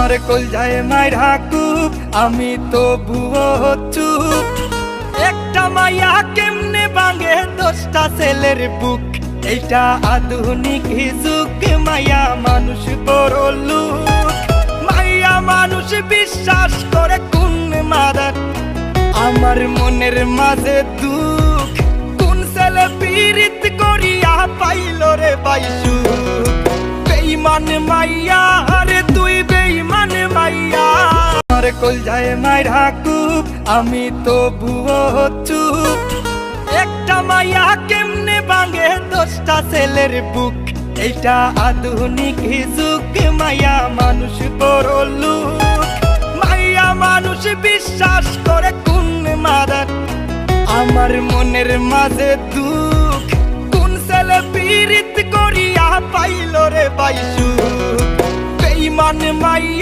আমার কলজায় মাইরা কুপ আমি তো ভুয়ো চুপ। একটা মাইয়া কেমনে ভাঙে 10টা ছেলের বুক। এইটা আধুনিক যুগ, মাইয়া মানুষ বড় লোক। মাইয়া মানুষ বিশ্বাস করে কোন মাদার। আমার মনের মাঝে দুঃখ, কোন ছেলে পীড়িত করিয়া পাইল রে বাইসু। বেঈমান মাইয়া রে তুই বেঈমান মাইয়া। আমার কলজায় মাইরা কুপ আমি তো ভুয়ো চুপ। একটা মাইয়া কেমনে ভাঙে 10টা ছেলের বুক। এইটা আধুনিক যুগ, মাইয়া মানুষ বড় লোক। মাইয়া মানুষ বিশ্বাস করে কোন মাদার। আমার মনের মাঝে দুঃখ, কোন ছেলে পীড়িত করিয়া পাইল রে বাইসু। বেঈমান মাইয়া।